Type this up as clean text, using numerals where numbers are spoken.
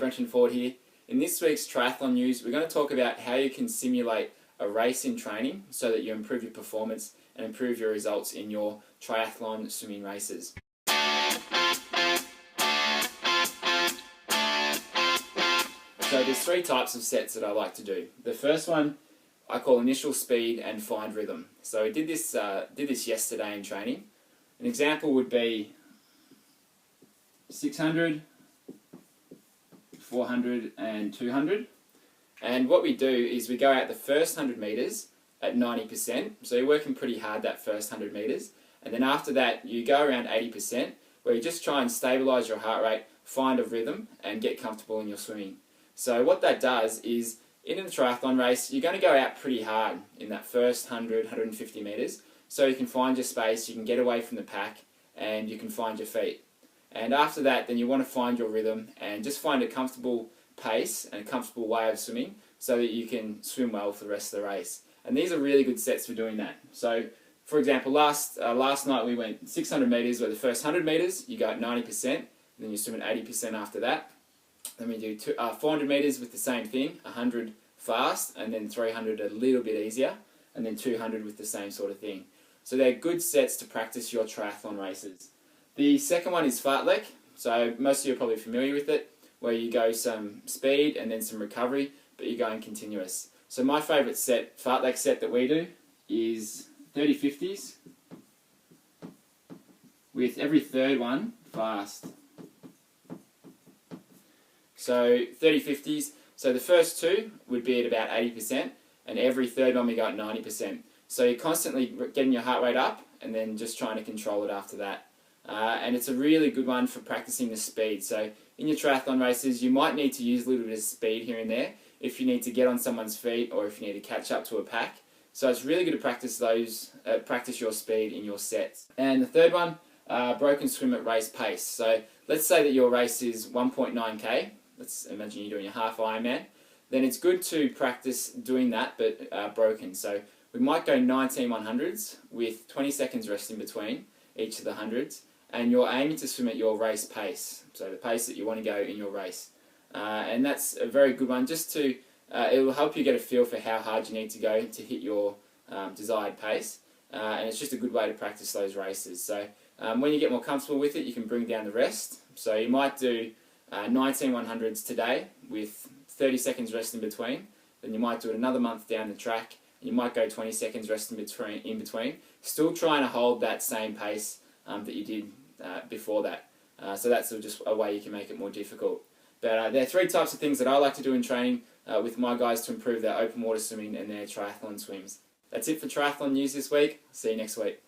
Brenton Ford here. In this week's triathlon news, we're going to talk about how you can simulate a race in training so that you improve your performance and improve your results in your triathlon swimming races. So there's three types of sets that I like to do. The first one I call initial speed and find rhythm. So I did this yesterday in training. An example would be 600, 400 and 200. And what we do is we go out the first 100 metres at 90%. So you're working pretty hard that first 100 metres. And then after that you go around 80%, where you just try and stabilise your heart rate, find a rhythm and get comfortable in your swimming. So what that does is, in a triathlon race, you're going to go out pretty hard in that first 100, 150 metres, so you can find your space, you can get away from the pack, and you can find your feet. And after that, then you want to find your rhythm and just find a comfortable pace and a comfortable way of swimming so that you can swim well for the rest of the race. And these are really good sets for doing that. So, for example, last night we went 600 metres, where the first 100 metres you go at 90%, then you swim at 80% after that. Then we do 400 metres with the same thing, 100 fast, and then 300 a little bit easier, and then 200 with the same sort of thing. So they're good sets to practice your triathlon races. The second one is Fartlek. So most of you are probably familiar with it, where you go some speed and then some recovery, but you're going continuous. So my favourite set, Fartlek set that we do, is 30 50s with every third one fast. So 30 50s, so the first two would be at about 80%, and every third one we go at 90%. So you're constantly getting your heart rate up and then just trying to control it after that. And it's a really good one for practicing the speed. So in your triathlon races, you might need to use a little bit of speed here and there if you need to get on someone's feet or if you need to catch up to a pack. So it's really good to practice practice your speed in your sets. And the third one, broken swim at race pace. So let's say that your race is 1.9k. Let's imagine you're doing a half Ironman. Then it's good to practice doing that, but broken. So we might go 19 100s with 20 seconds rest in between each of the hundreds, and you're aiming to swim at your race pace, so the pace that you want to go in your race. And that's a very good one, just to, it will help you get a feel for how hard you need to go to hit your desired pace, and it's just a good way to practice those races. So when you get more comfortable with it, you can bring down the rest. So you might do 19 100s today with 30 seconds rest in between. Then you might do it another month down the track, and you might go 20 seconds rest in between, still trying to hold that same pace that you did before that. So that's just a way you can make it more difficult. But there are three types of things that I like to do in training with my guys to improve their open water swimming and their triathlon swims. That's it for triathlon news this week. See you next week.